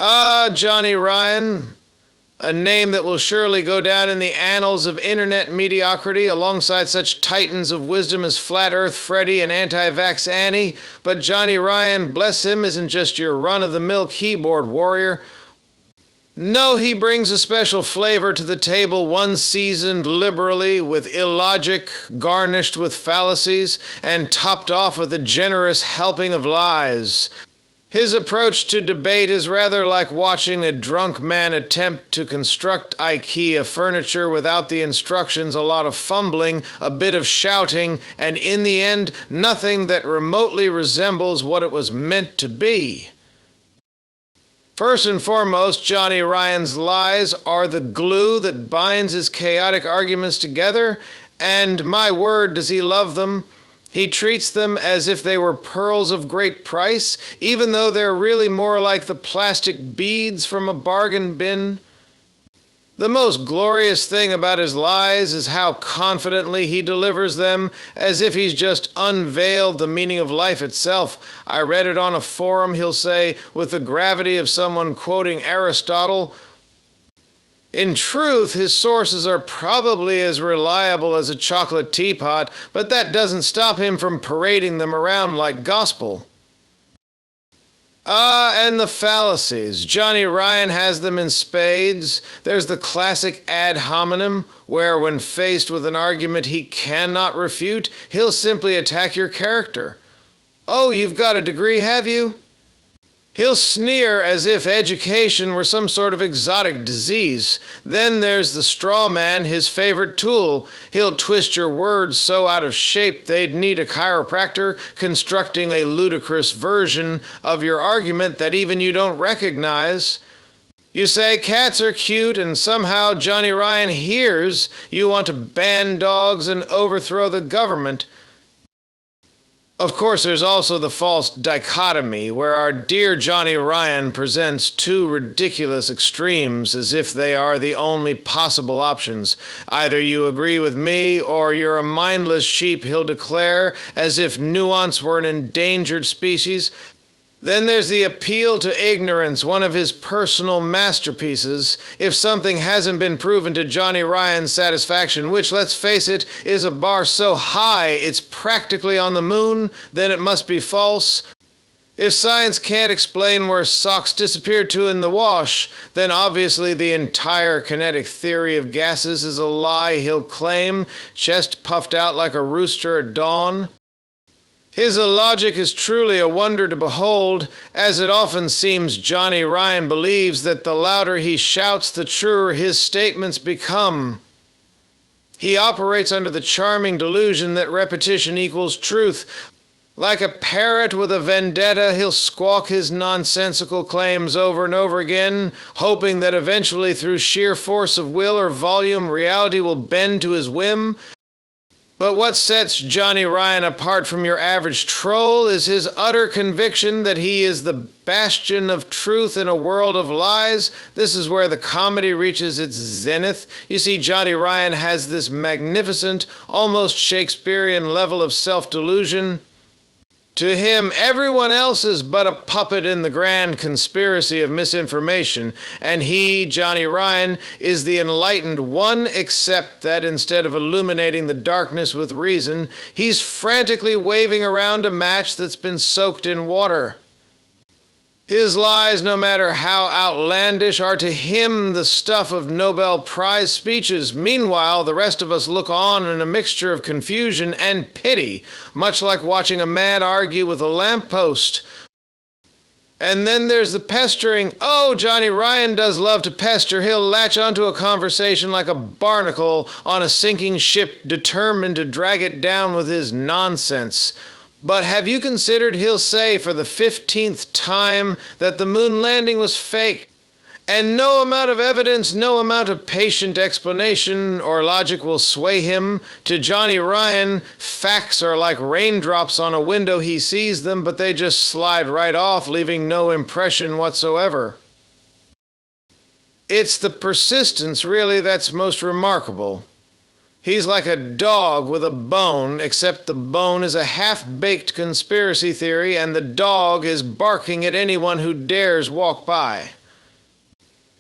Ah, Johnny Ryan, a name that will surely go down in the annals of internet mediocrity alongside such titans of wisdom as Flat Earth Freddy and Anti-Vax Annie. But Johnny Ryan, bless him, isn't just your run-of-the-mill keyboard warrior. No, he brings a special flavor to the table, one seasoned liberally with illogic, garnished with fallacies, and topped off with a generous helping of lies. His approach to debate is rather like watching a drunk man attempt to construct IKEA furniture without the instructions, a lot of fumbling, a bit of shouting, and in the end, nothing that remotely resembles what it was meant to be. First and foremost, Johnny Ryan's lies are the glue that binds his chaotic arguments together, and my word, does he love them. He treats them as if they were pearls of great price, even though they're really more like the plastic beads from a bargain bin. The most glorious thing about his lies is how confidently he delivers them, as if he's just unveiled the meaning of life itself. I read it on a forum, he'll say, with the gravity of someone quoting Aristotle. In truth, his sources are probably as reliable as a chocolate teapot, but that doesn't stop him from parading them around like gospel. And the fallacies. Johnny Ryan has them in spades. There's the classic ad hominem, where when faced with an argument he cannot refute, he'll simply attack your character. Oh, you've got a degree, have you? He'll sneer as if education were some sort of exotic disease. Then there's the straw man, his favorite tool. He'll twist your words so out of shape they'd need a chiropractor constructing a ludicrous version of your argument that even you don't recognize. You say cats are cute, and somehow Johnny Ryan hears you want to ban dogs and overthrow the government. Of course, there's also the false dichotomy, where our dear Johnny Ryan presents two ridiculous extremes as if they are the only possible options. Either you agree with me, or you're a mindless sheep, he'll declare, as if nuance were an endangered species. Then there's the appeal to ignorance, one of his personal masterpieces. If something hasn't been proven to Johnny Ryan's satisfaction, which, let's face it, is a bar so high it's practically on the moon, then it must be false. If science can't explain where socks disappeared to in the wash, then obviously the entire kinetic theory of gases is a lie, he'll claim, chest puffed out like a rooster at dawn. His illogic is truly a wonder to behold, as it often seems Johnny Ryan believes that the louder he shouts, the truer his statements become. He operates under the charming delusion that repetition equals truth. Like a parrot with a vendetta, he'll squawk his nonsensical claims over and over again, hoping that eventually through sheer force of will or volume, reality will bend to his whim. But what sets Johnny Ryan apart from your average troll is his utter conviction that he is the bastion of truth in a world of lies. This is where the comedy reaches its zenith. You see, Johnny Ryan has this magnificent, almost Shakespearean level of self-delusion. To him, everyone else is but a puppet in the grand conspiracy of misinformation, and he, Johnny Ryan, is the enlightened one, except that instead of illuminating the darkness with reason, he's frantically waving around a match that's been soaked in water. His lies, no matter how outlandish, are to him the stuff of Nobel Prize speeches. Meanwhile, the rest of us look on in a mixture of confusion and pity, much like watching a man argue with a lamppost. And then there's the pestering. Oh, Johnny Ryan does love to pester. He'll latch onto a conversation like a barnacle on a sinking ship, determined to drag it down with his nonsense. But have you considered he'll say for the 15th time that the moon landing was fake? And no amount of evidence, no amount of patient explanation or logic will sway him. To Johnny Ryan, facts are like raindrops on a window. He sees them, but they just slide right off, leaving no impression whatsoever. It's the persistence, really, that's most remarkable. He's like a dog with a bone, except the bone is a half-baked conspiracy theory and the dog is barking at anyone who dares walk by.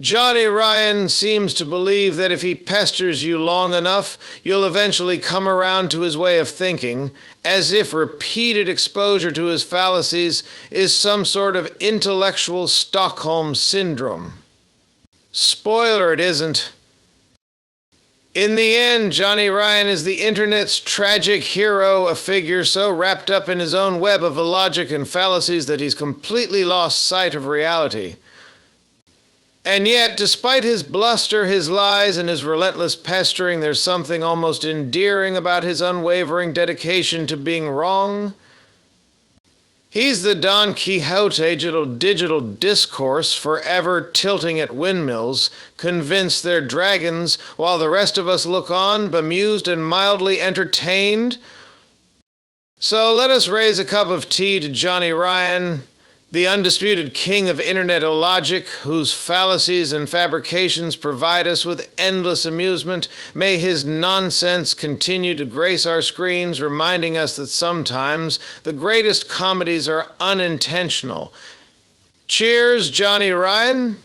Johnny Ryan seems to believe that if he pesters you long enough, you'll eventually come around to his way of thinking, as if repeated exposure to his fallacies is some sort of intellectual Stockholm syndrome. Spoiler, it isn't. In the end, Johnny Ryan is the internet's tragic hero, a figure so wrapped up in his own web of illogic and fallacies that he's completely lost sight of reality. And yet, despite his bluster, his lies, and his relentless pestering, there's something almost endearing about his unwavering dedication to being wrong. He's the Don Quixote digital discourse, forever tilting at windmills, convinced they're dragons, while the rest of us look on, bemused and mildly entertained. So let us raise a cup of tea to Johnny Ryan, the undisputed king of internet illogic, whose fallacies and fabrications provide us with endless amusement. May his nonsense continue to grace our screens, reminding us that sometimes the greatest comedies are unintentional. Cheers, Johnny Ryan.